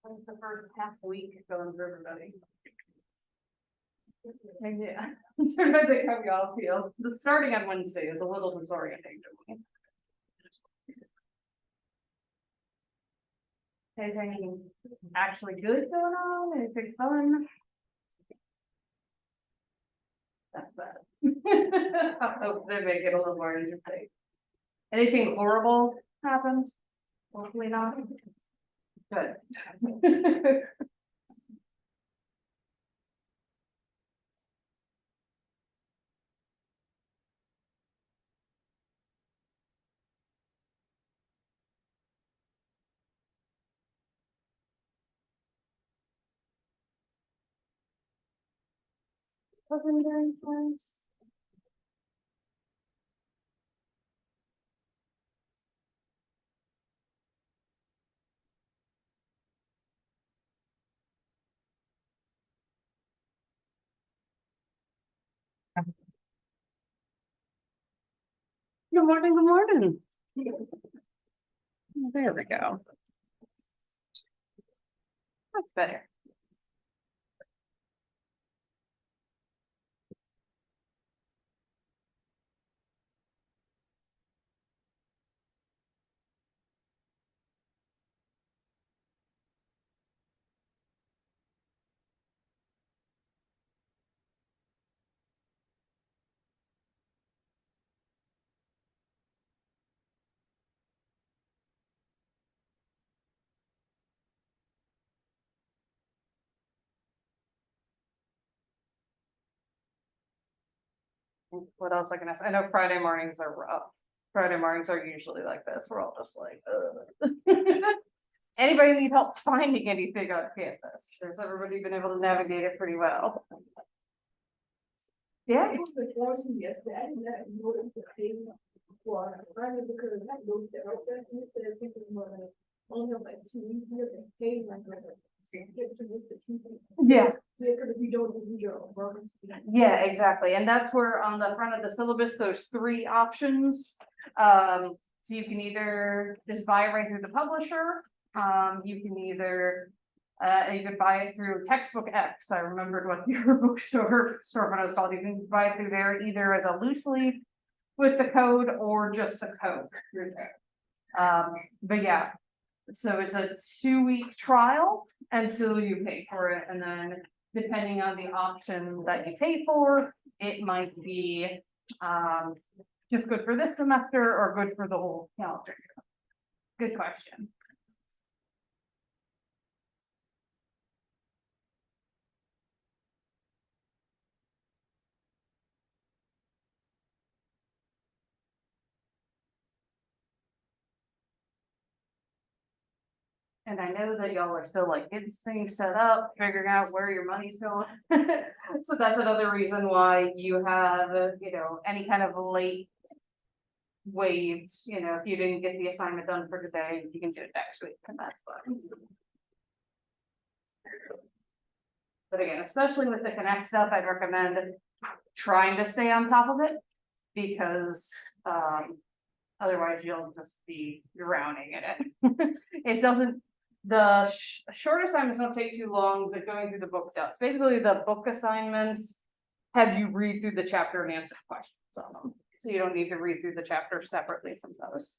The first half week going for everybody. Yeah, sort of think how we all feel. The starting on Wednesday is a little disorienting to me. Anything actually good going on? Anything fun? That's bad. I hope they make it a little more interesting. Anything horrible happened? Hopefully not. Good. Wasn't very friends. Good morning, good morning. There we go. That's better. What else I can ask? I know Friday mornings are rough. Friday mornings are usually like this. We're all just like, ugh. Anybody need help finding anything on campus? Has everybody been able to navigate it pretty well? Yeah. It was enforcement yesterday, I didn't have no information for Friday because I looked at right there, and it says he was only have like 2 weeks here and paid like. Yeah. So it could be doing this job. Yeah, exactly. And that's where on the front of the syllabus, there's 3 options. So you can either just buy it right through the publisher. You can either, you could buy it through Textbook X. I remembered what your bookstore when I was called. You can buy it through there either as a loose leaf with the code or just the code through there. But yeah, so it's a 2-week trial until you pay for it, and then depending on the option that you pay for, it might be just good for this semester or good for the whole calendar year. Good question. And I know that y'all are still like getting things set up, figuring out where your money's going. So that's another reason why you have, any kind of late waived, if you didn't get the assignment done for today, you can do it next week, and that's fine. But again, especially with the Connect stuff, I'd recommend trying to stay on top of it, because otherwise you'll just be drowning in it. It doesn't, the short assignments don't take too long, but going through the book does. Basically, the book assignments have you read through the chapter and answer questions on them. So you don't need to read through the chapter separately from those.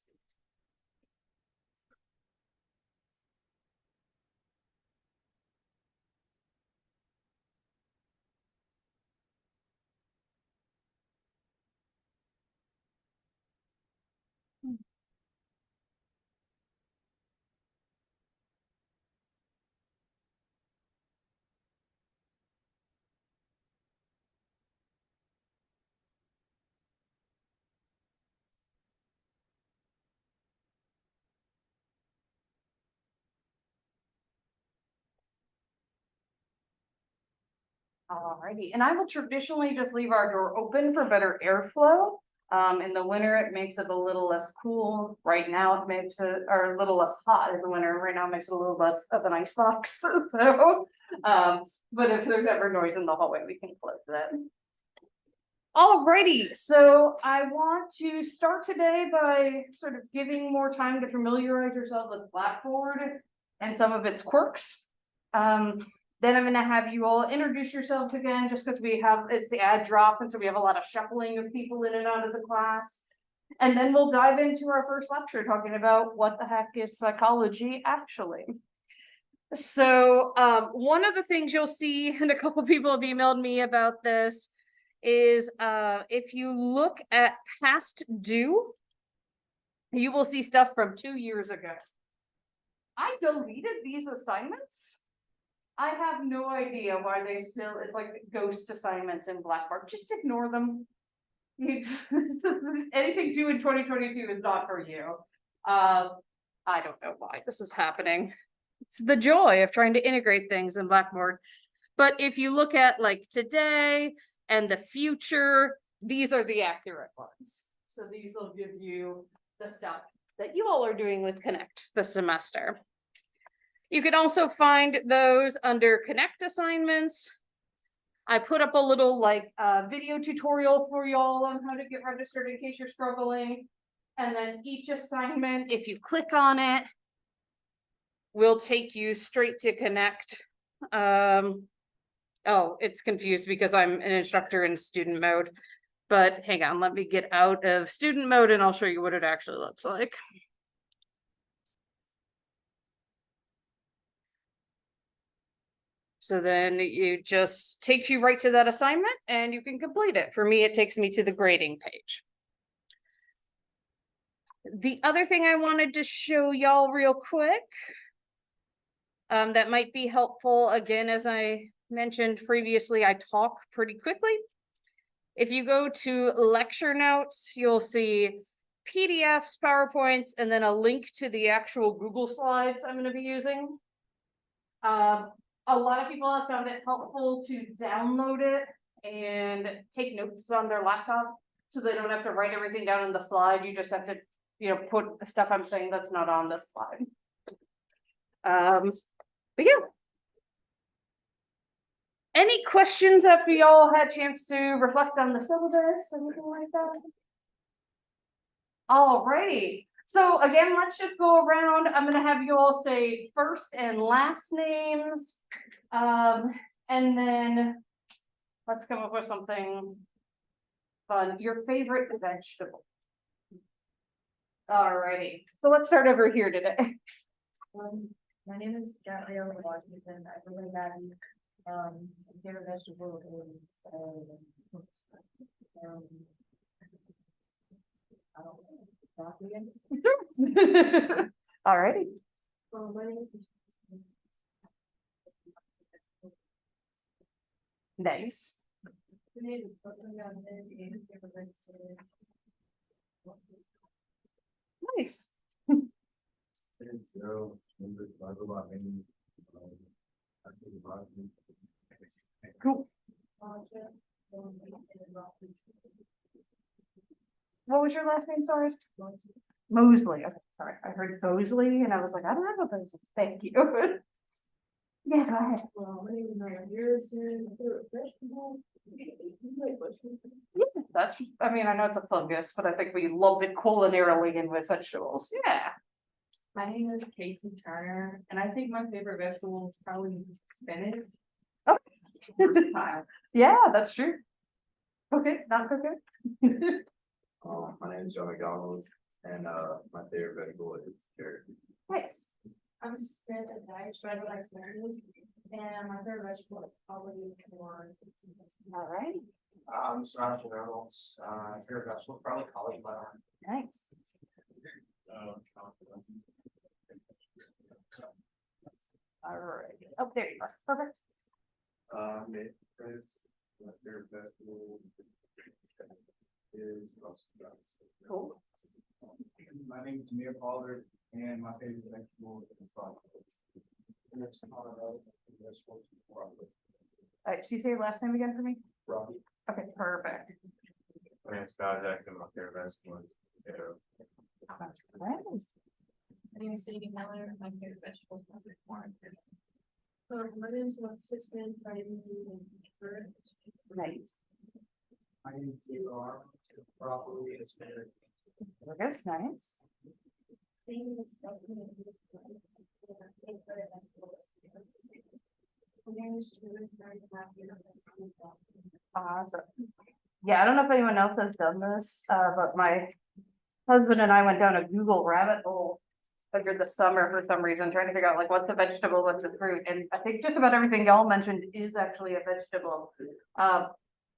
Alrighty, and I will traditionally just leave our door open for better airflow. In the winter, it makes it a little less cool. Right now, it makes it, or a little less hot in the winter. Right now, it makes it a little less of an icebox. So, but if there's ever noise in the hallway, we can close that. Alrighty, so I want to start today by sort of giving more time to familiarize yourself with Blackboard. and some of its quirks. Then I'm gonna have you all introduce yourselves again, just because it's the ad drop, and so we have a lot of shuffling of people in and out of the class. And then we'll dive into our first lecture, talking about what the heck is psychology actually. So, one of the things you'll see, and a couple people have emailed me about this, is if you look at past due, you will see stuff from 2 years ago. I deleted these assignments. I have no idea why they still, it's like ghost assignments in Blackboard. Just ignore them. Anything due in 2022 is not for you. I don't know why this is happening. It's the joy of trying to integrate things in Blackboard. But if you look at like today and the future, these are the accurate ones. So these will give you the stuff that you all are doing with Connect this semester. You can also find those under Connect assignments. I put up a little like video tutorial for y'all on how to get registered in case you're struggling. And then each assignment, if you click on it, will take you straight to Connect. Oh, it's confused because I'm an instructor in student mode. But hang on, let me get out of student mode and I'll show you what it actually looks like. So then it just takes you right to that assignment and you can complete it. For me, it takes me to the grading page. The other thing I wanted to show y'all real quick, that might be helpful. Again, as I mentioned previously, I talk pretty quickly. If you go to lecture notes, you'll see PDFs, PowerPoints, and then a link to the actual Google Slides I'm going to be using. A lot of people have found it helpful to download it and take notes on their laptop, so they don't have to write everything down in the slide. You just have to, put the stuff I'm saying that's not on the slide. But yeah. Any questions after y'all had a chance to reflect on the syllabus, anything like that? Alrighty. So again, let's just go around. I'm gonna have you all say first and last names. And then let's come up with something fun. Your favorite vegetable. Alrighty. So let's start over here today. My name is Gabrielle Washington. I live in Madden. Favorite vegetable is I don't know, broccoli. Alrighty. My name is. Nice. Nice. Cool. What was your last name? Sorry. Mosley. Okay, sorry. I heard Bosley and I was like, I don't have a Bosley. Thank you. Yeah, go ahead. Well, my name is Mary Harrison. My favorite vegetable. Yeah, that's, I mean, I know it's a fungus, but I think we love it culinarily and with vegetables. Yeah. My name is Casey Turner, and I think my favorite vegetable is probably spinach. Yeah, that's true. Okay, not okay. My name is John McDonald, and my favorite vegetable is carrots. Nice. I'm Smith and Dice, but I like salmon. And my favorite vegetable is probably corn. All right. I'm Sasha Reynolds, favorite vegetable probably cauliflower. Nice. All right. Oh, there you are. Perfect. My favorite vegetable is Brussels sprouts. Cool. My name is Amir Pollard, and my favorite vegetable is broccoli. All right, so you say your last name again for me? Broccoli. Okay, perfect. My name is Scott Jackson, my favorite vegetable is potato. Right. My name is Sadie Miller. My favorite vegetable is corn. My name is Alexis Van Friday. Nice. My name is Steve R. Broccoli is favorite. That's nice. Awesome. Yeah, I don't know if anyone else has done this, but my husband and I went down a Google rabbit hole over the summer for some reason, trying to figure out like what's a vegetable, what's a fruit, and I think just about everything y'all mentioned is actually a vegetable.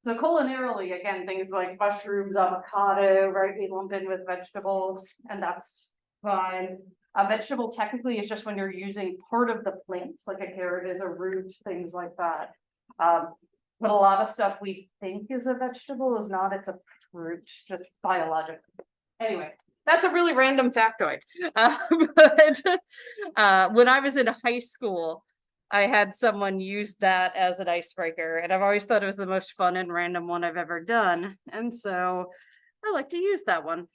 So culinarily, again, things like mushrooms, avocado, right, we lump in with vegetables, and that's fine. A vegetable technically is just when you're using part of the plants, like a carrot is a root, things like that. But a lot of stuff we think is a vegetable is not, it's a fruit, just biological. Anyway, that's a really random factoid. But when I was in high school, I had someone use that as an icebreaker, and I've always thought it was the most fun and random one I've ever done. And so I like to use that one.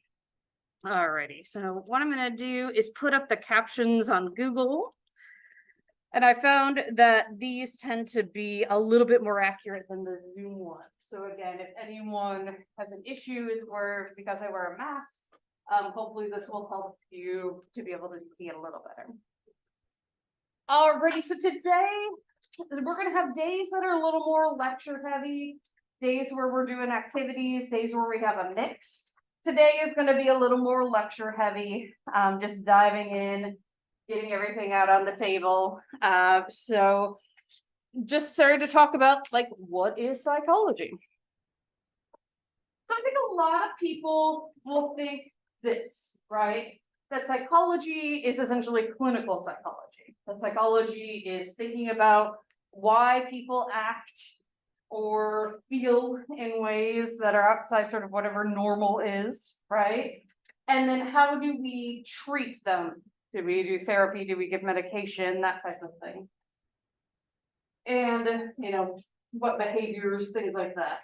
Alrighty, so what I'm gonna do is put up the captions on Google. And I found that these tend to be a little bit more accurate than the Zoom one. So again, if anyone has an issue with where, because I wear a mask, hopefully this will help you to be able to see it a little better. Alrighty, so today we're gonna have days that are a little more lecture heavy, days where we're doing activities, days where we have a mix. Today is gonna be a little more lecture heavy, just diving in, getting everything out on the table. So just started to talk about like, what is psychology? So I think a lot of people will think this, right? That psychology is essentially clinical psychology. That psychology is thinking about why people act or feel in ways that are outside sort of whatever normal is, right? And then how do we treat them? Do we do therapy? Do we give medication? That type of thing. And, you know, what behaviors, things like that.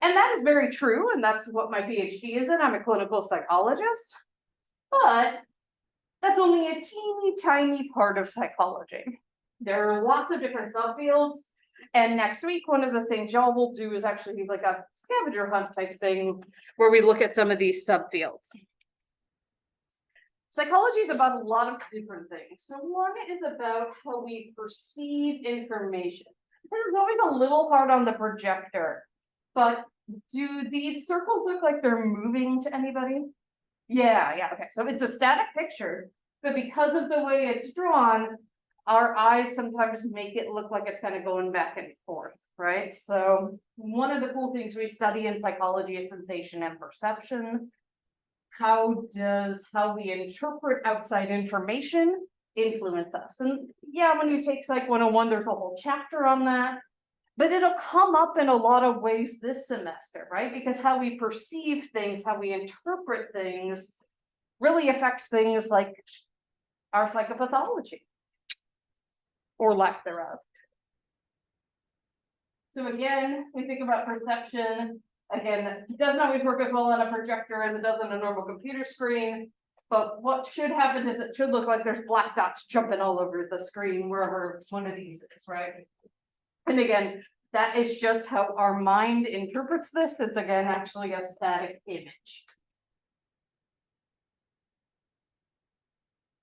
And that is very true. And that's what my PhD is in. I'm a clinical psychologist. But that's only a teeny tiny part of psychology. There are lots of different subfields. And next week, one of the things y'all will do is actually like a scavenger hunt type thing where we look at some of these subfields. Psychology is about a lot of different things. So one is about how we perceive information. This is always a little hard on the projector, but do these circles look like they're moving to anybody? Yeah, okay. So it's a static picture, but because of the way it's drawn, our eyes sometimes make it look like it's kind of going back and forth, right? So one of the cool things we study in psychology is sensation and perception. How does how we interpret outside information influence us? And yeah, when you take Psych 101, there's a whole chapter on that. But it'll come up in a lot of ways this semester, right? Because how we perceive things, how we interpret things really affects things like our psychopathology or lack thereof. So again, we think about perception. Again, it doesn't always work as well on a projector as it does on a normal computer screen. But what should happen is it should look like there's black dots jumping all over the screen wherever one of these is, right? And again, that is just how our mind interprets this. It's again actually a static image.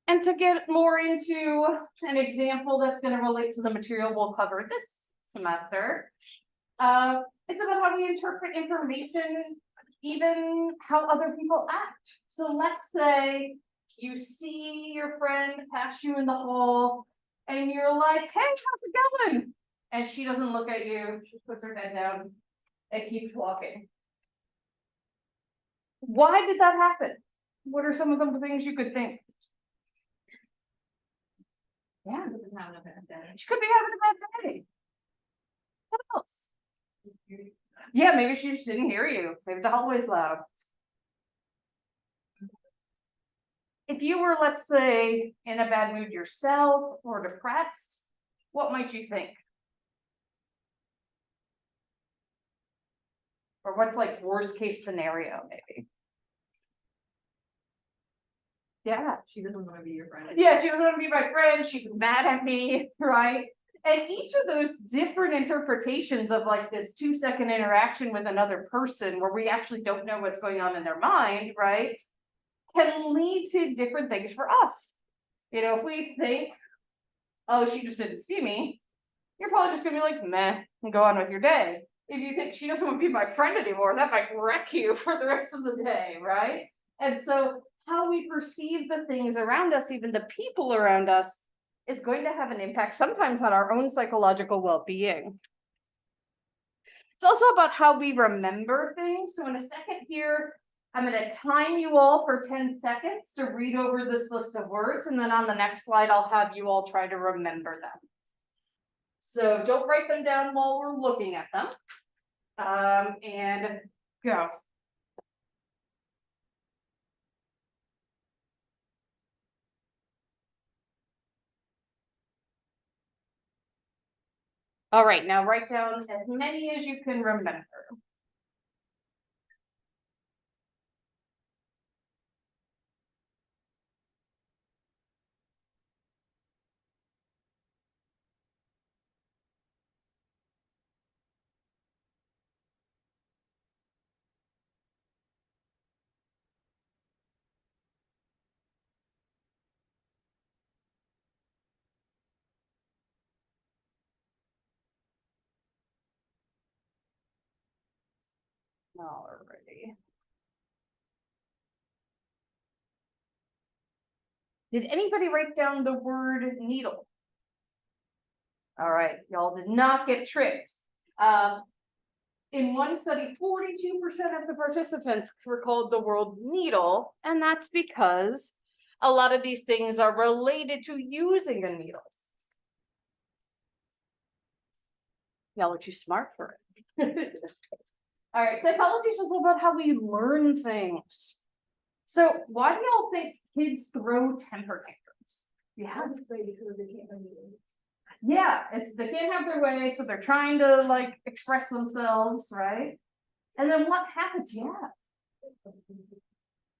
And to get more into an example that's going to relate to the material we'll cover this semester, it's about how we interpret information, even how other people act. So let's say you see your friend pass you in the hall and you're like, hey, how's it going? And she doesn't look at you, she puts her head down and keeps walking. Why did that happen? What are some of the things you could think? Yeah, Having a bad day. she could be having a bad day. What else? Yeah, maybe she just didn't hear you. Maybe the hallway's loud. If you were, let's say, in a bad mood yourself or depressed, what might you think? Or what's like worst case scenario, maybe? Yeah. She doesn't want to be your friend. Yeah, she doesn't want to be my friend. She's mad at me, right? And each of those different interpretations of like this 2-second interaction with another person where we actually don't know what's going on in their mind, right? Can lead to different things for us. You know, if we think oh, she just didn't see me, you're probably just gonna be like, meh, and go on with your day. If you think she doesn't want to be my friend anymore, that might wreck you for the rest of the day, right? And so how we perceive the things around us, even the people around us, is going to have an impact sometimes on our own psychological well-being. It's also about how we remember things. So in a second here, I'm gonna time you all for 10 seconds to read over this list of words, and then on the next slide, I'll have you all try to remember them. So don't write them down while we're looking at them. And go. All right, now write down as many as you can remember. Alrighty. Did anybody write down the word needle? All right, y'all did not get tricked. In one study, 42% of the participants recalled the word needle, and that's because a lot of these things are related to using a needle. Y'all are too smart for it. All right, psychology is also about how we learn things. So why do y'all think kids throw temper tantrums? Yeah, Because they can't understand. yeah, they can't have their way, so they're trying to like express themselves, right? And then what happens?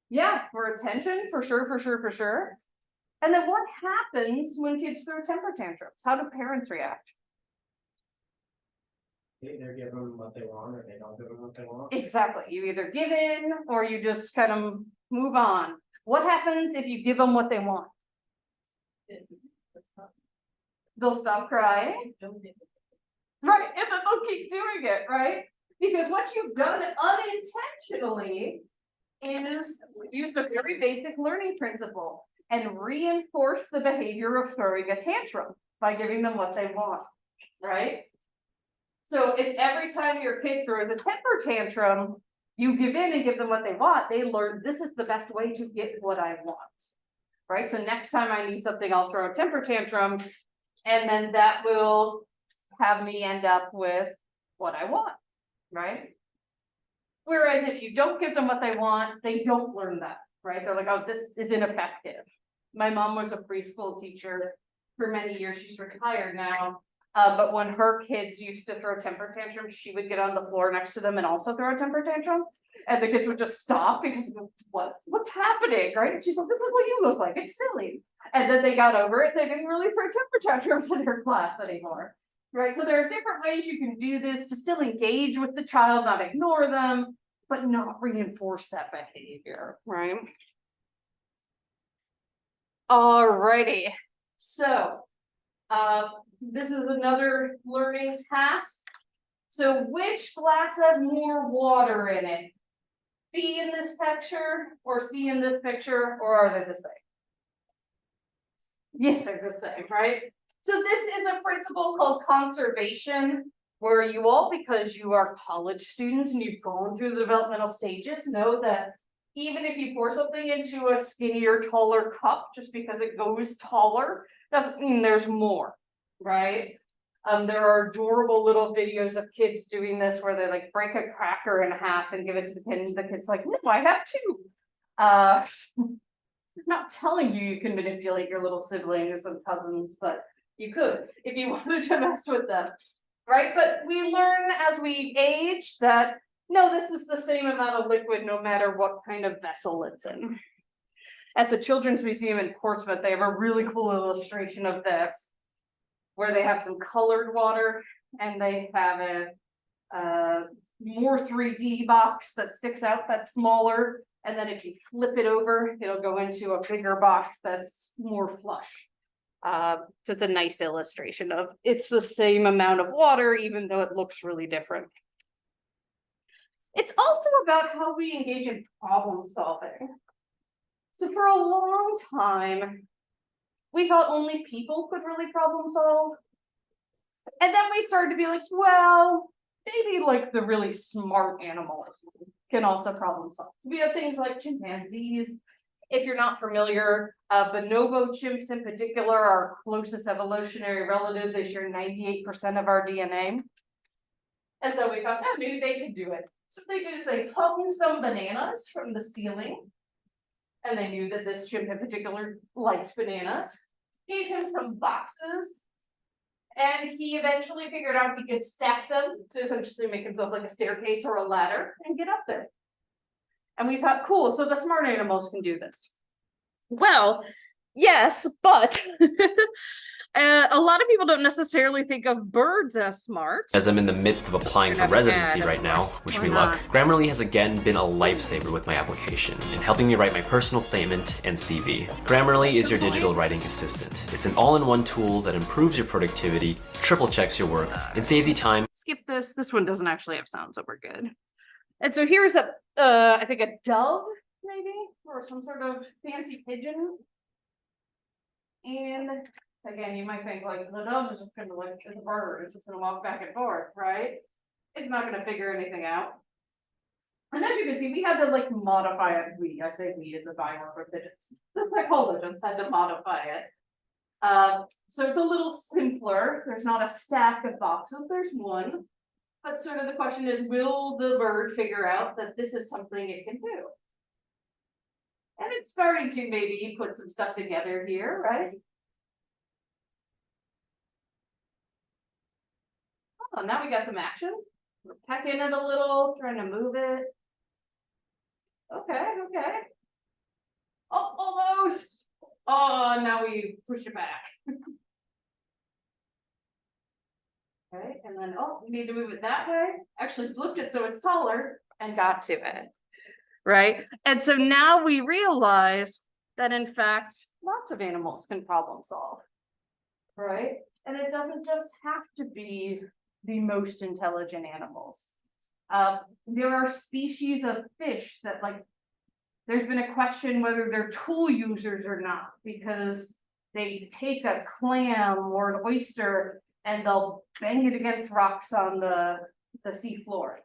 Yeah, for attention, for sure. And then what happens when kids throw temper tantrums? How do parents react? They either give them what they want or they don't give them what they want. Exactly, you either give in or you just kind of move on. What happens if you give them what they want? They'll stop crying. Right, and then they'll keep doing it, right? Because what you've done unintentionally is use the very basic learning principle and reinforce the behavior of throwing a tantrum by giving them what they want, right? So if every time your kid throws a temper tantrum, you give in and give them what they want, they learn this is the best way to get what I want, right? So next time I need something, I'll throw a temper tantrum, and then that will have me end up with what I want, right? Whereas if you don't give them what they want, they don't learn that, right? They're like, oh, this is ineffective. My mom was a preschool teacher for many years. She's retired now. But when her kids used to throw temper tantrums, she would get on the floor next to them and also throw a temper tantrum. And the kids would just stop because what's happening, right? And she's like, this is what you look like, it's silly. And then they got over it, they didn't really throw temper tantrums in her class anymore. Right, so there are different ways you can do this to still engage with the child, not ignore them, but not reinforce that behavior, right? Alrighty, so this is another learning task. So which glass has more water in it? B in this picture or C in this picture, or are they the same? Yeah, they're the same, right? So this is a principle called conservation, where you all, because you are college students and you've gone through the developmental stages, know that even if you pour something into a skinnier, taller cup, just because it goes taller, doesn't mean there's more, right? There are adorable little videos of kids doing this where they like break a cracker in half and give it to the kid, and the kid's like, no, I have two. I'm not telling you you can manipulate your little siblings and cousins, but you could if you wanted to mess with them, right? But we learn as we age that no, this is the same amount of liquid no matter what kind of vessel it's in. At the Children's Museum in Portsmouth, they have a really cool illustration of this, where they have some colored water and they have a more 3D box that sticks out that's smaller. And then if you flip it over, it'll go into a bigger box that's more flush. So it's a nice illustration of it's the same amount of water, even though it looks really different. It's also about how we engage in problem solving. So for a long time, we thought only people could really problem solve. And then we started to be like, well, maybe like the really smart animals can also problem solve. We have things like chimpanzees. If you're not familiar, bonobo chimps in particular are our closest evolutionary relative. They share 98% of our DNA. And so we thought, maybe they could do it. So what they do is they hung some bananas from the ceiling. And they knew that this chimp in particular likes bananas. Gave him some boxes. And he eventually figured out he could stack them to essentially make himself like a staircase or a ladder and get up there. And we thought, cool, so the smart animals can do this. Well, yes, but a lot of people don't necessarily think of birds as smart. As I'm in the midst of applying for residency right now, wish me luck, Grammarly has again been a lifesaver with my application in helping me write my personal statement and CV. Grammarly is your digital writing assistant. It's an all-in-one tool that improves your productivity, triple checks your work, and saves you time. Skip this. This one doesn't actually have sound, so we're good. And so here's a, I think a dove, maybe, or some sort of fancy pigeon. And again, you might think like the dove is just gonna like, it's a bird, it's just gonna walk back and forth, right? It's not gonna figure anything out. And as you can see, we had to like modify it. I say we as a biomarker for pigeons. The psychologists had to modify it. So it's a little simpler. There's not a stack of boxes, there's one. But sort of the question is, will the bird figure out that this is something it can do? And it's starting to maybe put some stuff together here, right? Oh, now we got some action. We're pecking it a little, trying to move it. Okay. Oh, almost. Oh, now we push it back. Okay, and then, we need to move it that way. Actually flipped it so it's taller and got to it. Right? And so now we realize that in fact, lots of animals can problem solve. Right? And it doesn't just have to be the most intelligent animals. There are species of fish that like, there's been a question whether they're tool users or not, because they take a clam or an oyster and they'll bang it against rocks on the sea floor.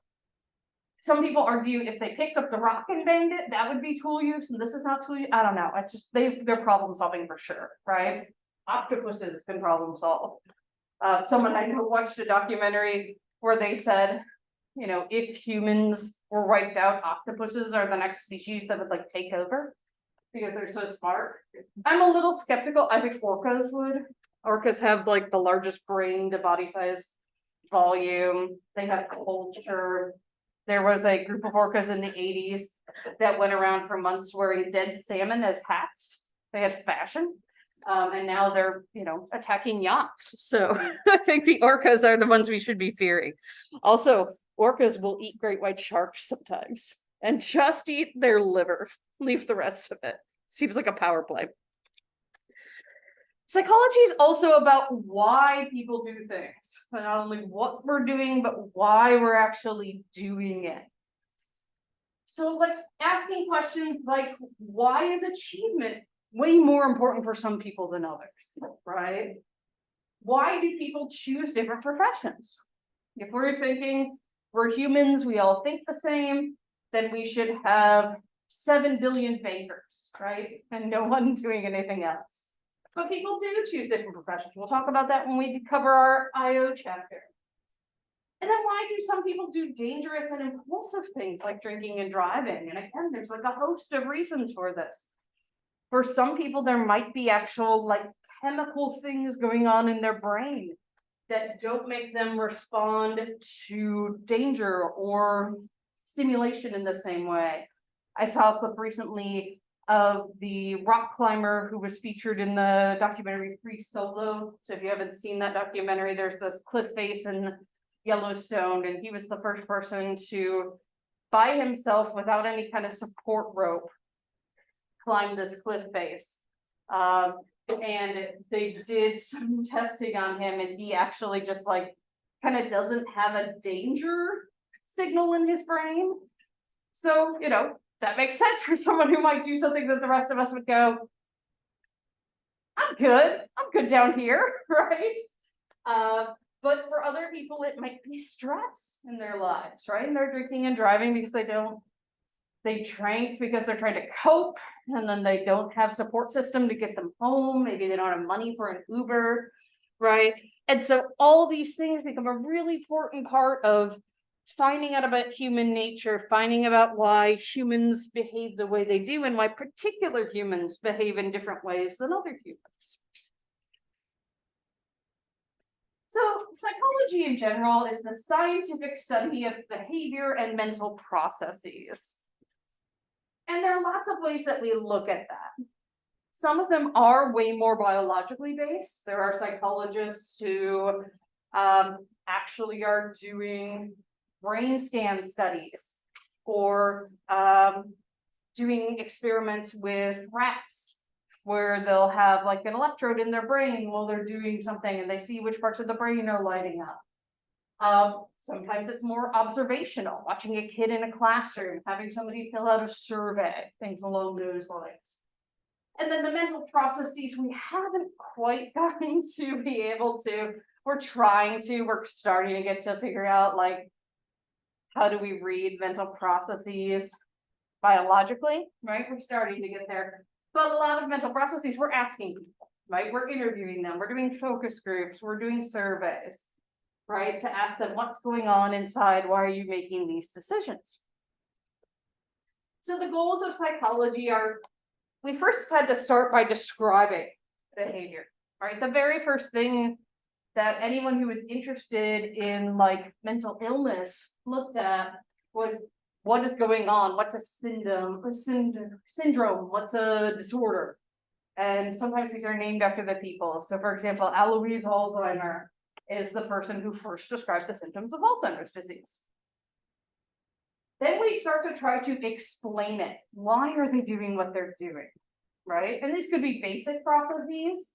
Some people argue if they picked up the rock and banged it, that would be tool use, and this is not tool use. I don't know. It's just they're problem solving for sure, right? Octopuses can problem solve. Someone I know watched a documentary where they said, you know, if humans were wiped out, octopuses are the next species that would like take over because they're so smart. I'm a little skeptical. I think orcas would. Orcas have like the largest brain to body size volume. They have culture. There was a group of orcas in the 80s that went around for months wearing dead salmon as hats. They had fashion. And now they're, you know, attacking yachts. So I think the orcas are the ones we should be fearing. Also, orcas will eat great white sharks sometimes and just eat their liver, leave the rest of it. Seems like a power play. Psychology is also about why people do things, not only what we're doing, but why we're actually doing it. So like asking questions like, why is achievement way more important for some people than others, right? Why do people choose different professions? If we're thinking we're humans, we all think the same, then we should have 7 billion bankers, right? And no one doing anything else. But people do choose different professions. We'll talk about that when we cover our IO chapter. And then why do some people do dangerous and impulsive things like drinking and driving? And again, there's like a host of reasons for this. For some people, there might be actual like chemical things going on in their brain that don't make them respond to danger or stimulation in the same way. I saw a clip recently of the rock climber who was featured in the documentary Free Solo. So if you haven't seen that documentary, there's this cliff face in Yellowstone, and he was the first person to, by himself, without any kind of support rope, climb this cliff face. And they did some testing on him and he actually just like kind of doesn't have a danger signal in his brain. So, you know, that makes sense for someone who might do something that the rest of us would go, I'm good down here, right? But for other people, it might be stress in their lives, right? And they're drinking and driving because they drank because they're trying to cope, and then they don't have support system to get them home. Maybe they don't have money for an Uber, right? And so all these things become a really important part of finding out about human nature, finding about why humans behave the way they do and why particular humans behave in different ways than other humans. So psychology in general is the scientific study of behavior and mental processes. And there are lots of ways that we look at that. Some of them are way more biologically based. There are psychologists who actually are doing brain scan studies or doing experiments with rats where they'll have like an electrode in their brain while they're doing something and they see which parts of the brain are lighting up. Sometimes it's more observational, watching a kid in a classroom, having somebody fill out a survey, things along those lines. And then the mental processes we haven't quite gotten to be able to, we're starting to get to figure out like, how do we read mental processes biologically, right? We're starting to get there. But a lot of mental processes, we're asking people, right? We're interviewing them, we're doing focus groups, we're doing surveys, right? To ask them what's going on inside, why are you making these decisions? So the goals of psychology are, we first had to start by describing behavior, right? The very first thing that anyone who was interested in like mental illness looked at was what is going on, what's a syndrome, what's a disorder. And sometimes these are named after the people. So for example, Alois Alzheimer is the person who first described the symptoms of Alzheimer's disease. Then we start to try to explain it. Why are they doing what they're doing, right? And these could be basic processes,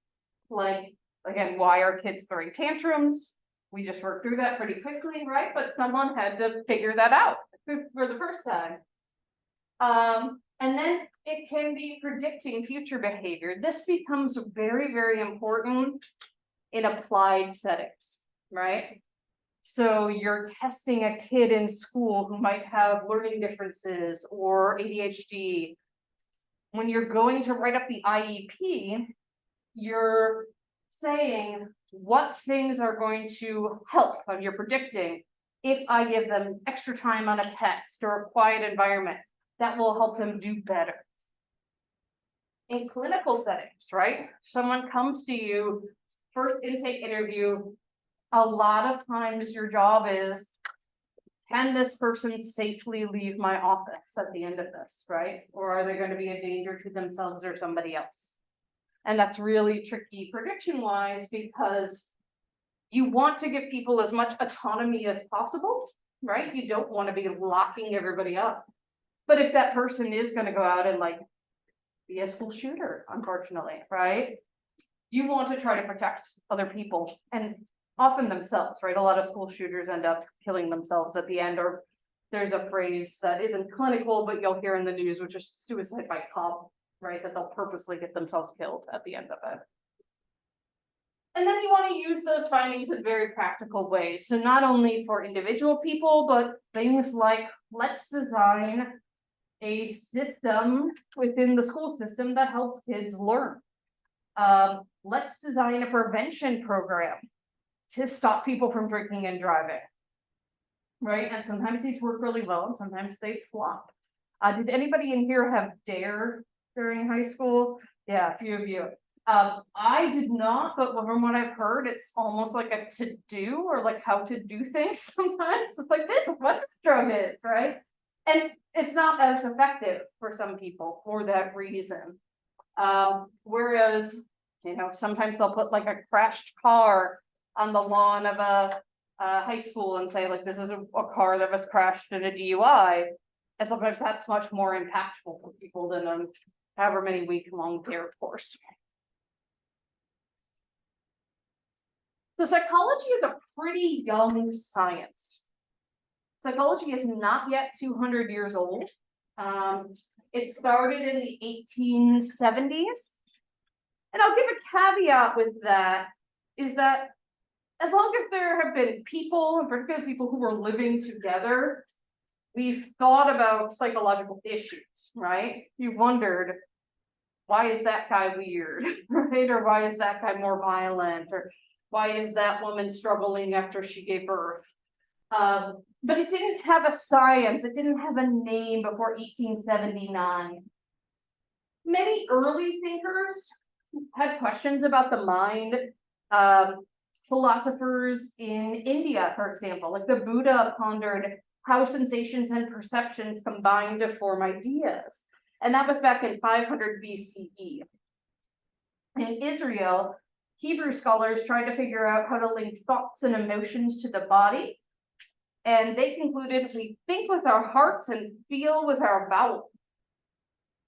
like, again, why are kids throwing tantrums? We just worked through that pretty quickly, right? But someone had to figure that out for the first time. And then it can be predicting future behavior. This becomes very, very important in applied settings, right? So you're testing a kid in school who might have learning differences or ADHD. When you're going to write up the IEP, you're saying what things are going to help, and you're predicting if I give them extra time on a test or a quiet environment, that will help them do better. In clinical settings, right? Someone comes to you, first intake interview, a lot of times your job is, can this person safely leave my office at the end of this, right? Or are they going to be a danger to themselves or somebody else? And that's really tricky prediction-wise because you want to give people as much autonomy as possible, right? You don't want to be locking everybody up. But if that person is going to go out and like be a school shooter, unfortunately, right? You want to try to protect other people and often themselves, right? A lot of school shooters end up killing themselves at the end, or there's a phrase that isn't clinical, but you'll hear in the news, which is suicide by cop, right? That they'll purposely get themselves killed at the end of it. And then you want to use those findings in very practical ways. So not only for individual people, but things like, let's design a system within the school system that helps kids learn. Let's design a prevention program to stop people from drinking and driving. Right, and sometimes these work really well and sometimes they flop. Did anybody in here have DARE during high school? Yeah, a few of you. I did not, but from what I've heard, it's almost like a to-do or like how to do things sometimes. It's like, this is what the drug is, right? And it's not as effective for some people for that reason. Whereas, you know, sometimes they'll put like a crashed car on the lawn of a high school and say like, this is a car that was crashed in a DUI. And sometimes that's much more impactful for people than however many week long DARE course. So psychology is a pretty young science. Psychology is not yet 200 years old. It started in the 1870s. And I'll give a caveat with that, is that as long as there have been people, in particular people who were living together, we've thought about psychological issues, right? You've wondered, why is that guy weird, right? Or why is that guy more violent? Or why is that woman struggling after she gave birth? But it didn't have a science, it didn't have a name before 1879. Many early thinkers had questions about the mind. Philosophers in India, for example, like the Buddha pondered how sensations and perceptions combine to form ideas. And that was back in 500 BCE. In Israel, Hebrew scholars tried to figure out how to link thoughts and emotions to the body. And they concluded we think with our hearts and feel with our bowels.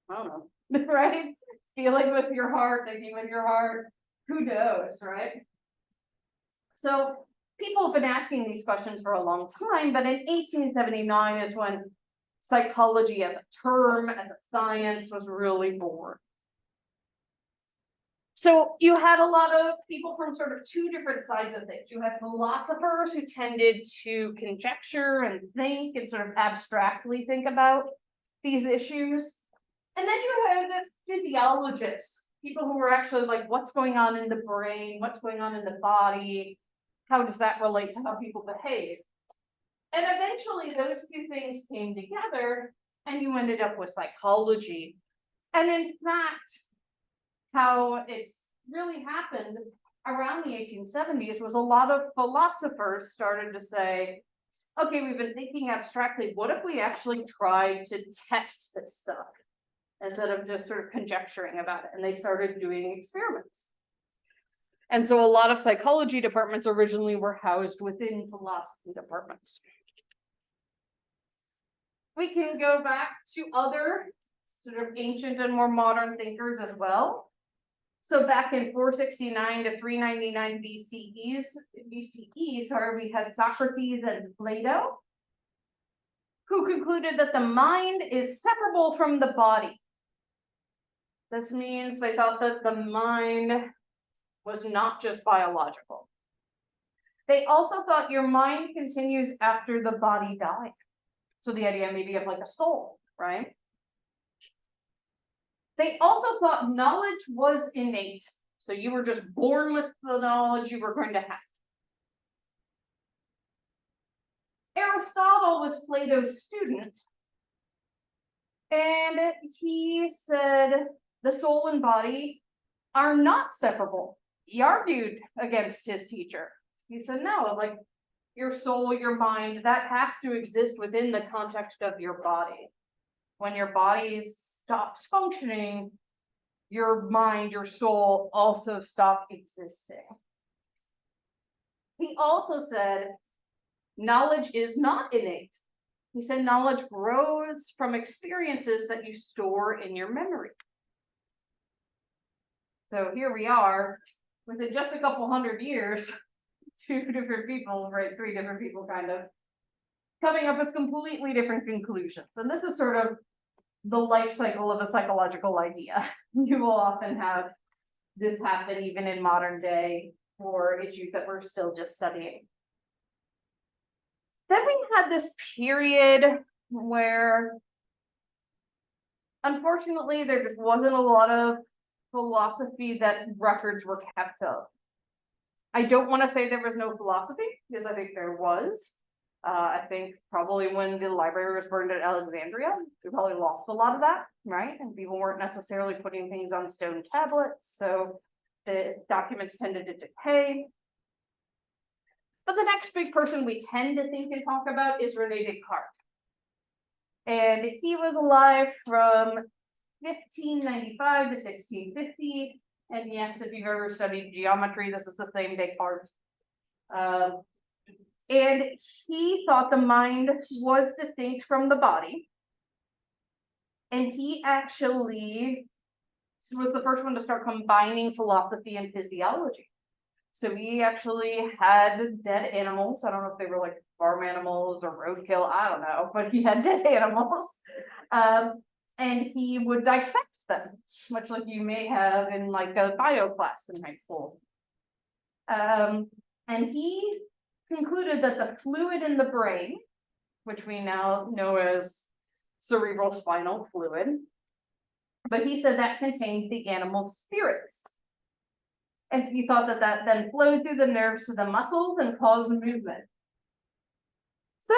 I don't know, right? Feeling with your heart, thinking with your heart, who knows, right? So people have been asking these questions for a long time, but in 1879 is when psychology as a term, as a science was really born. So you had a lot of people from sort of two different sides of things. You had philosophers who tended to conjecture and think and sort of abstractly think about these issues. And then you had the physiologists, people who were actually like, what's going on in the brain? What's going on in the body? How does that relate to how people behave? And eventually those two things came together and you ended up with psychology. And in fact, how it's really happened around the 1870s was a lot of philosophers started to say, okay, we've been thinking abstractly, what if we actually tried to test this stuff instead of just sort of conjecturing about it? And they started doing experiments. And so a lot of psychology departments originally were housed within philosophy departments. We can go back to other sort of ancient and more modern thinkers as well. So back in 469 to 399 BCE, we had Socrates and Plato, who concluded that the mind is separable from the body. This means they thought that the mind was not just biological. They also thought your mind continues after the body died. So the idea maybe of like a soul, right? They also thought knowledge was innate. So you were just born with the knowledge you were going to have. Aristotle was Plato's student. And he said the soul and body are not separable. He argued against his teacher. He said, no, like your soul, your mind, that has to exist within the context of your body. When your body stops functioning, your mind, your soul also stop existing. He also said, knowledge is not innate. He said knowledge grows from experiences that you store in your memory. So here we are, within just a couple hundred years, two different people, right, three different people kind of, coming up with completely different conclusions. And this is sort of the life cycle of a psychological idea. You will often have this happen even in modern day for issues that we're still just studying. Then we had this period where, unfortunately, there just wasn't a lot of philosophy that records were kept of. I don't want to say there was no philosophy, because I think there was. I think probably when the library was burned at Alexandria, we probably lost a lot of that, right? And people weren't necessarily putting things on stone tablets, so the documents tended to decay. But the next big person we tend to think and talk about is René Descartes. And he was alive from 1595 to 1650. And yes, if you've ever studied geometry, this is the same Descartes. And he thought the mind was distinct from the body. And he actually was the first one to start combining philosophy and physiology. So he actually had dead animals. I don't know if they were like farm animals or roadkill, I don't know, but he had dead animals. And he would dissect them, much like you may have in like a bio class in high school. And he concluded that the fluid in the brain, which we now know as cerebral spinal fluid, but he said that contained the animal's spirits. And he thought that that then flowed through the nerves to the muscles and caused movement. So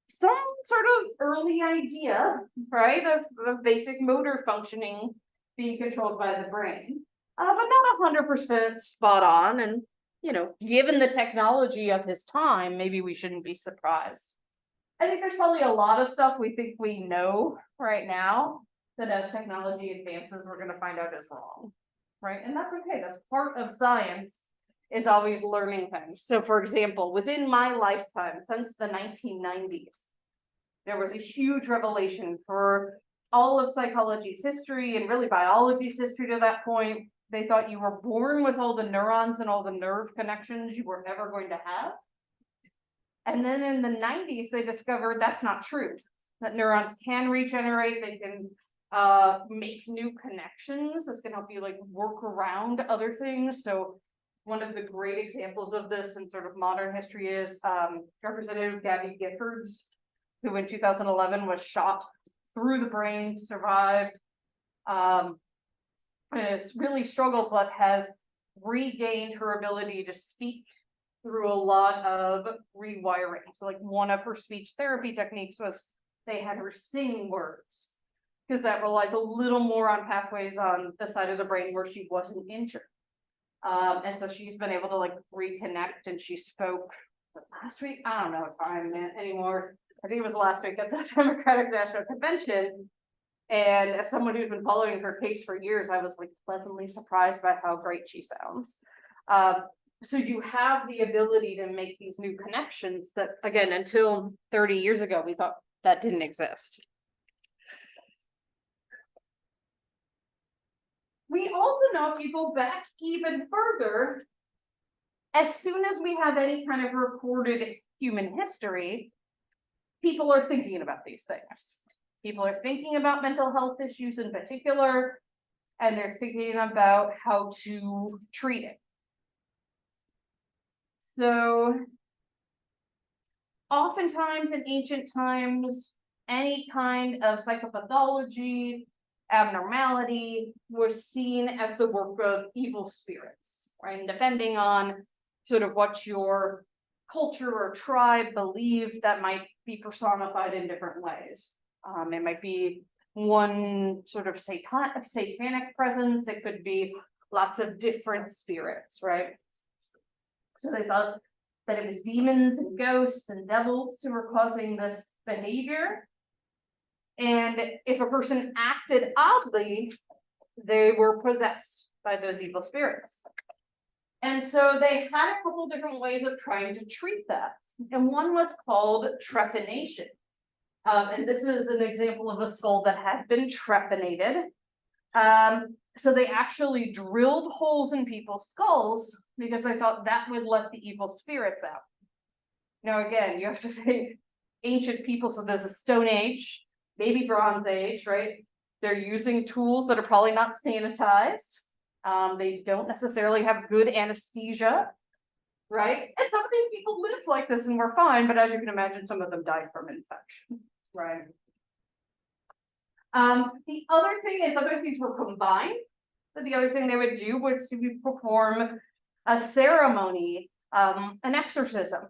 some sort of early idea, right, of basic motor functioning being controlled by the brain, but not 100% spot on. And, you know, given the technology of his time, maybe we shouldn't be surprised. I think there's probably a lot of stuff we think we know right now that as technology advances, we're going to find out is wrong, right? And that's okay. That's part of science, is always learning things. So for example, within my lifetime, since the 1990s, there was a huge revelation for all of psychology's history and really biology's history to that point. They thought you were born with all the neurons and all the nerve connections you were ever going to have. And then in the 90s, they discovered that's not true, that neurons can regenerate, they can make new connections. This can help you like work around other things. So one of the great examples of this in sort of modern history is Representative Gabby Giffords, who in 2011 was shot through the brain, survived, and has really struggled, but has regained her ability to speak through a lot of rewiring. So like one of her speech therapy techniques was they had her sing words, because that relies a little more on pathways on the side of the brain where she wasn't injured. And so she's been able to like reconnect, and she spoke last week. I don't know if I'm anymore. I think it was last week at the Democratic National Convention. And as someone who's been following her case for years, I was like pleasantly surprised by how great she sounds. So you have the ability to make these new connections that, again, until 30 years ago, we thought that didn't exist. We also know, if you go back even further, as soon as we have any kind of recorded human history, people are thinking about these things. People are thinking about mental health issues in particular, and they're thinking about how to treat it. So oftentimes in ancient times, any kind of psychopathology, abnormality was seen as the work of evil spirits, right? And depending on sort of what your culture or tribe believed, that might be personified in different ways. It might be one sort of satanic presence. It could be lots of different spirits, right? So they thought that it was demons and ghosts and devils who were causing this behavior. And if a person acted oddly, they were possessed by those evil spirits. And so they had a couple different ways of trying to treat that. And one was called trepanation. And this is an example of a skull that had been trepanated. So they actually drilled holes in people's skulls because they thought that would let the evil spirits out. Now, again, you have to think ancient people, so there's a Stone Age, maybe Bronze Age, right? They're using tools that are probably not sanitized. They don't necessarily have good anesthesia, right? And some of these people lived like this and were fine, but as you can imagine, some of them died from infection, right? The other thing, and sometimes these were combined, but the other thing they would do was to perform a ceremony, an exorcism,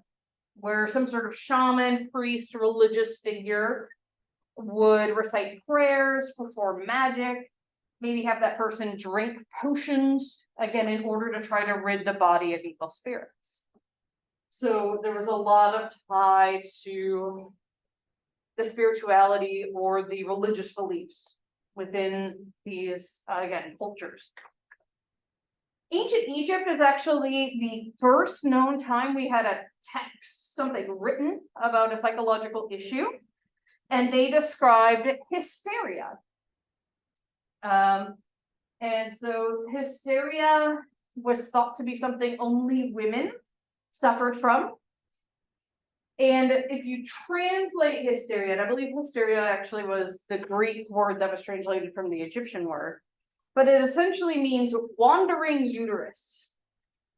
where some sort of shaman, priest, religious figure would recite prayers, perform magic, maybe have that person drink potions, again, in order to try to rid the body of evil spirits. So there was a lot of tie to the spirituality or the religious beliefs within these, again, cultures. Ancient Egypt is actually the first known time we had a text, something written about a psychological issue, and they described hysteria. And so hysteria was thought to be something only women suffered from. And if you translate hysteria, and I believe hysteria actually was the Greek word that was translated from the Egyptian word, but it essentially means wandering uterus.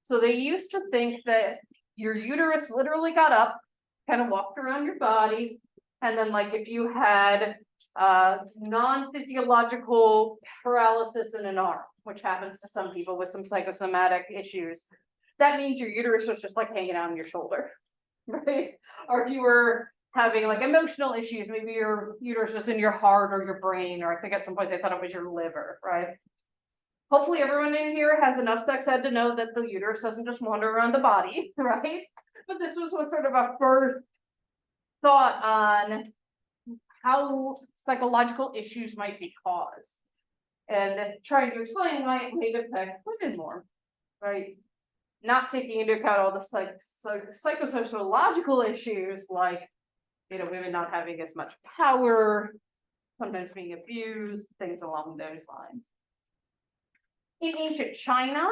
So they used to think that your uterus literally got up, kind of walked around your body, and then like if you had non-physiological paralysis in an arm, which happens to some people with some psychosomatic issues, that means your uterus was just like hanging out on your shoulder, right? Or if you were having like emotional issues, maybe your uterus was in your heart or your brain, or I think at some point they thought it was your liver, right? Hopefully everyone in here has enough sex ed to know that the uterus doesn't just wander around the body, right? But this was sort of a first thought on how psychological issues might be caused, and trying to explain why it may affect women more, right? Not taking into account all the psychosociological issues like, you know, women not having as much power, sometimes being abused, things along those lines. In ancient China,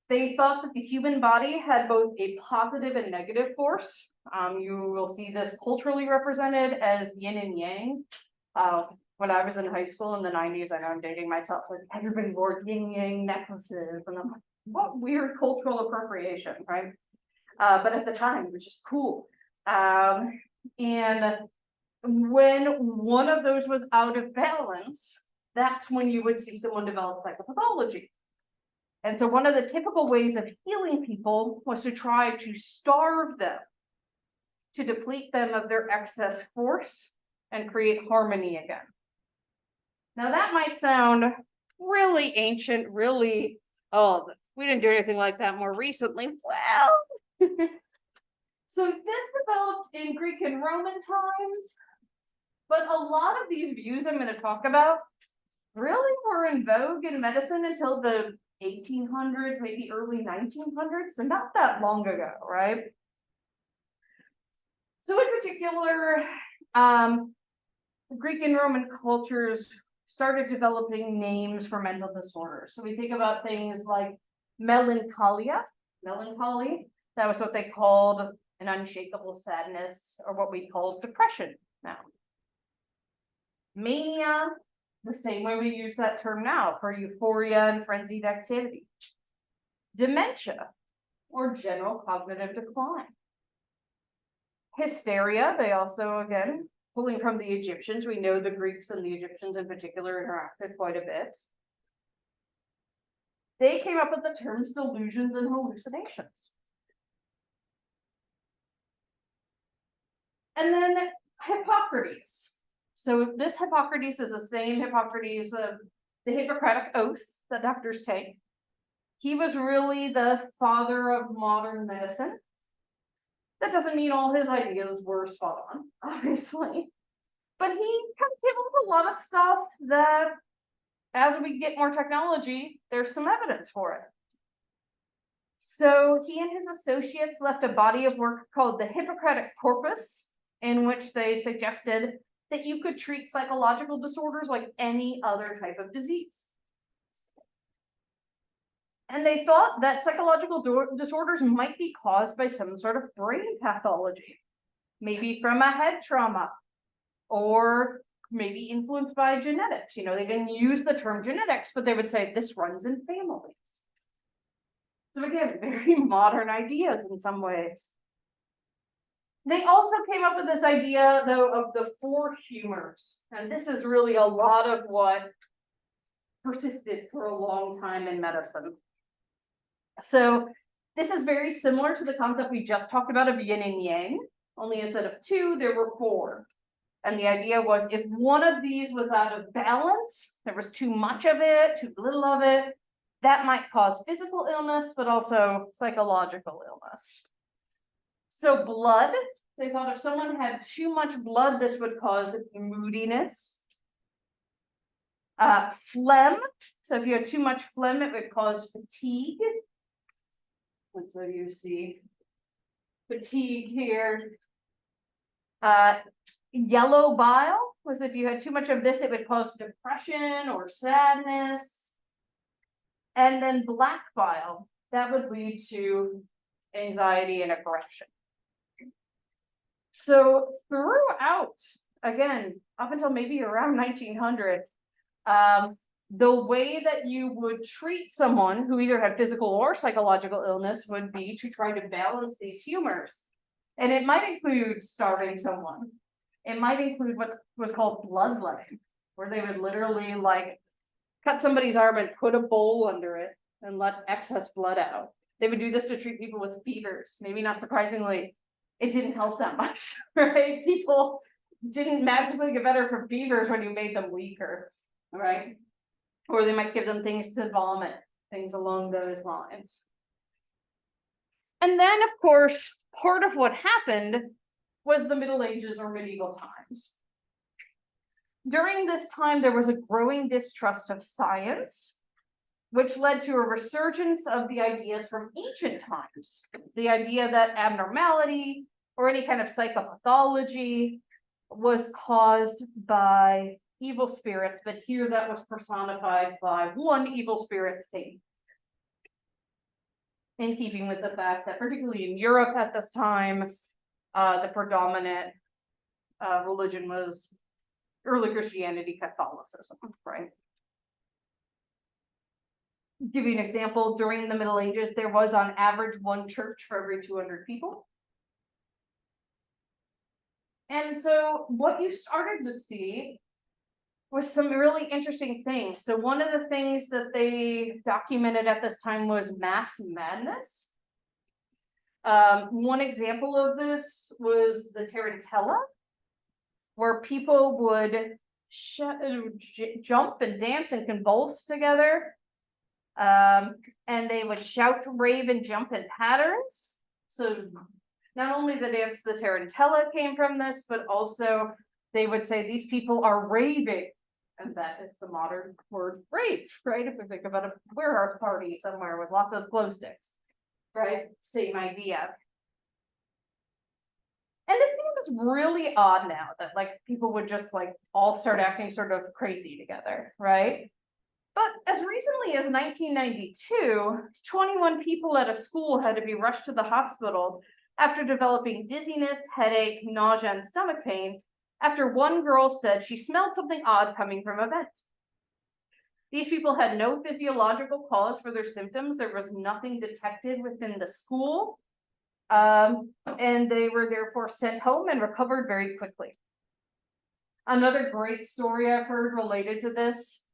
they thought that the human body had both a positive and negative force. You will see this culturally represented as yin and yang. When I was in high school in the 90s, I know I'm dating myself, like everybody wore yin yang necklaces, and I'm like, what weird cultural appropriation, right? But at the time, it was just cool. And when one of those was out of balance, that's when you would see someone develop psychopathology. And so one of the typical ways of healing people was to try to starve them, to deplete them of their excess force and create harmony again. Now that might sound really ancient, really, oh, we didn't do anything like that more recently. Well, so this developed in Greek and Roman times, but a lot of these views I'm going to talk about really were in vogue in medicine until the 1800s, maybe early 1900s, so not that long ago, right? So in particular, Greek and Roman cultures started developing names for mental disorders. So we think about things like melancholia, melancholy, that was what they called an unshakable sadness, or what we call depression now. Mania, the same way we use that term now for euphoria and frenzied activity. Dementia, or general cognitive decline. Hysteria, they also, again, pulling from the Egyptians, we know the Greeks and the Egyptians in particular interacted quite a bit. They came up with the terms delusions and hallucinations. And then Hippocrates. So this Hippocrates is the same Hippocrates of the Hippocratic Oath that doctors take. He was really the father of modern medicine. That doesn't mean all his ideas were spot on, obviously. But he kind of came up with a lot of stuff that, as we get more technology, there's some evidence for it. So he and his associates left a body of work called the Hippocratic Corpus, in which they suggested that you could treat psychological disorders like any other type of disease. And they thought that psychological disorders might be caused by some sort of brain pathology, maybe from a head trauma, or maybe influenced by genetics. You know, they didn't use the term genetics, but they would say this runs in families. So again, very modern ideas in some ways. They also came up with this idea, though, of the four humors. And this is really a lot of what persisted for a long time in medicine. So this is very similar to the concept we just talked about of yin and yang, only instead of two, there were four. And the idea was if one of these was out of balance, there was too much of it, too little of it, that might cause physical illness, but also psychological illness. So blood, they thought if someone had too much blood, this would cause moodiness. Phlegm, so if you had too much phlegm, it would cause fatigue. And so you see fatigue here. Yellow bile was if you had too much of this, it would cause depression or sadness. And then black bile, that would lead to anxiety and aggression. So throughout, again, up until maybe around 1900, the way that you would treat someone who either had physical or psychological illness would be to try to balance these humors. And it might include starving someone. It might include what was called bloodletting, where they would literally like cut somebody's arm and put a bowl under it and let excess blood out. They would do this to treat people with fevers. Maybe not surprisingly, it didn't help that much, right? People didn't magically get better from fevers when you made them weaker, right? Or they might give them things to vomit, things along those lines. And then, of course, part of what happened was the Middle Ages or medieval times. During this time, there was a growing distrust of science, which led to a resurgence of the ideas from ancient times. The idea that abnormality or any kind of psychopathology was caused by evil spirits, but here that was personified by one evil spirit, Satan. In keeping with the fact that particularly in Europe at this time, the predominant religion was early Christianity, Catholicism, right? Give you an example, during the Middle Ages, there was on average one church for every 200 people. And so what you started to see was some really interesting things. So one of the things that they documented at this time was mass madness. One example of this was the Tarantella, where people would jump and dance and convulse together. And they would shout, rave, and jump in patterns. So not only the dance the Tarantella came from this, but also they would say these people are raving. And that is the modern word rave, right? If we think about a warehouse party somewhere with lots of glow sticks, right? Same idea. And this seems really odd now that like people would just like all start acting sort of crazy together, right? But as recently as 1992, 21 people at a school had to be rushed to the hospital after developing dizziness, headache, nausea, and stomach pain after one girl said she smelled something odd coming from a vent. These people had no physiological cause for their symptoms. There was nothing detected within the school. And they were therefore sent home and recovered very quickly. Another great story I've heard related to this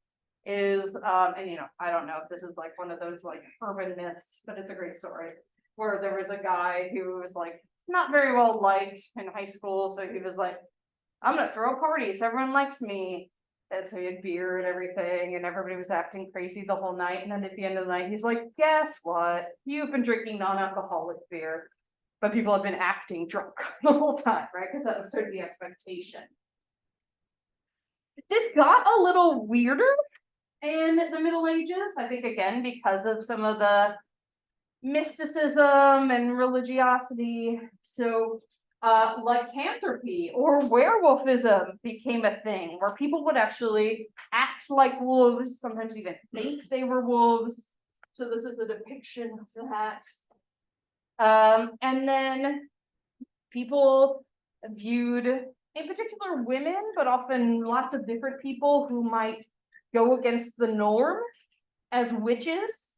is, and you know, I don't know if this is like one of those like urban myths, but it's a great story, where there was a guy who was like not very well liked in high school. So he was like, I'm gonna throw a party so everyone likes me. And so he had beer and everything, and everybody was acting crazy the whole night. And then at the end of the night, he's like, guess what? You've been drinking non-alcoholic beer, but people have been acting drunk the whole time, right? Because that was sort of the expectation. This got a little weirder in the Middle Ages, I think, again, because of some of the mysticism and religiosity. So lycanthropy or werewolfism became a thing where people would actually act like wolves, sometimes even think they were wolves. So this is a depiction of that. And then people viewed, in particular women, but often lots of different people who might go against the norm as witches.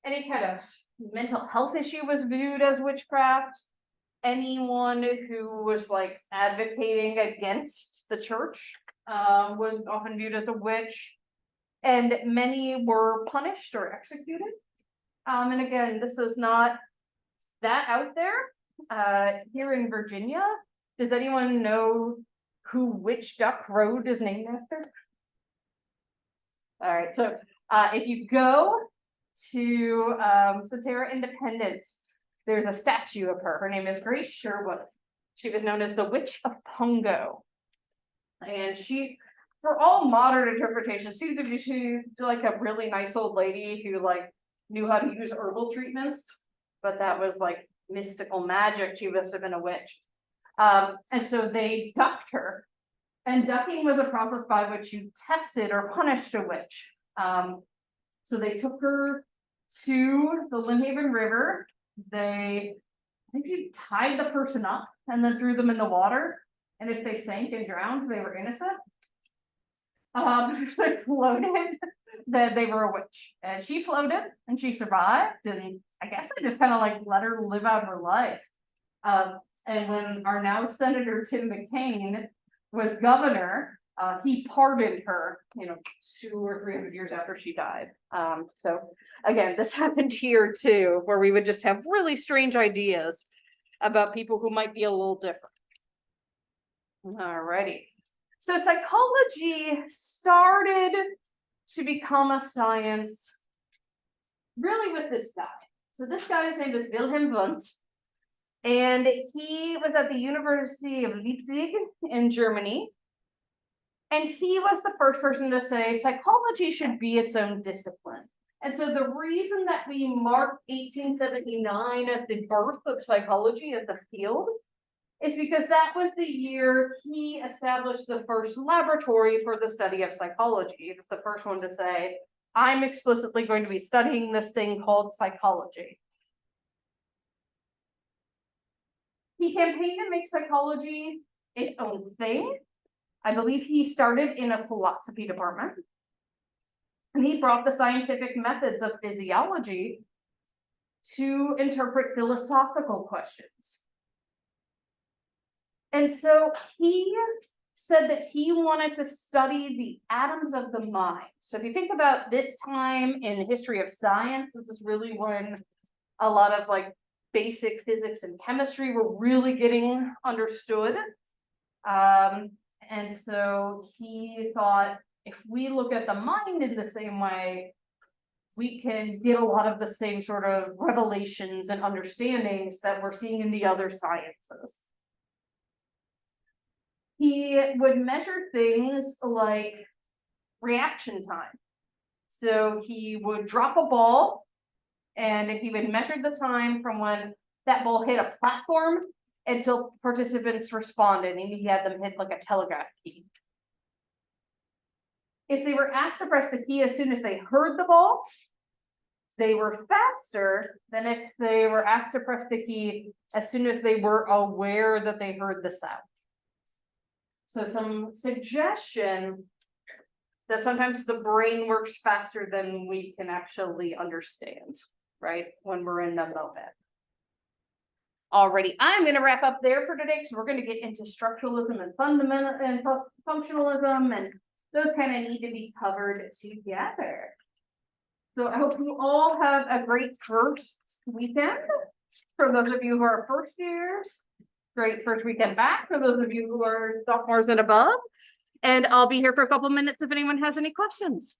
Any kind of mental health issue was viewed as witchcraft. Anyone who was like advocating against the church was often viewed as a witch. And many were punished or executed. And again, this is not that out there. Here in Virginia, does anyone know who Witch Duck Road is named after? All right, so if you go to Sotera Independence, there's a statue of her. Her name is Grace Sherwood. She was known as the Witch of Pungo. And she, for all modern interpretations, seems to be she like a really nice old lady who like knew how to use herbal treatments, but that was like mystical magic. She must have been a witch. And so they ducked her. And ducking was a process by which you tested or punished a witch. So they took her to the Lynnhaven River. I think you tied the person up and then threw them in the water. And if they sank and drowned, they were innocent. If they floated, that they were a witch. And she floated and she survived. And I guess they just kind of like let her live out her life. And when our now Senator Tim McCain was governor, he pardoned her, 200 or 300 years after she died. So again, this happened here too, where we would just have really strange ideas about people who might be a little different. Alrighty. So psychology started to become a science really with this guy. So this guy's name is Wilhelm Wundt. And he was at the University of Leipzig in Germany. And he was the first person to say psychology should be its own discipline. And so the reason that we mark 1879 as the birth of psychology as a field is because that was the year he established the first laboratory for the study of psychology. He was the first one to say, I'm explicitly going to be studying this thing called psychology. He campaigned to make psychology its own thing. I believe he started in a philosophy department. And he brought the scientific methods of physiology to interpret philosophical questions. And so he said that he wanted to study the atoms of the mind. So if you think about this time in the history of science, this is really when a lot of like basic physics and chemistry were really getting understood. And so he thought, if we look at the mind in the same way, we can get a lot of the same sort of revelations and understandings that we're seeing in the other sciences. He would measure things like reaction time. So he would drop a ball and he would measure the time from when that ball hit a platform until participants responded, and he had them hit like a telegraph key. If they were asked to press the key as soon as they heard the ball, they were faster than if they were asked to press the key as soon as they were aware that they heard the sound. So some suggestion that sometimes the brain works faster than we can actually understand, right? When we're in the moment. Alrighty, I'm going to wrap up there for today because we're going to get into structuralism and fundamental and functionalism, and those kind of need to be covered together. So I hope you all have a great first weekend. For those of you who are first years, great first weekend back. For those of you who are sophomores and above, and I'll be here for a couple minutes if anyone has any questions.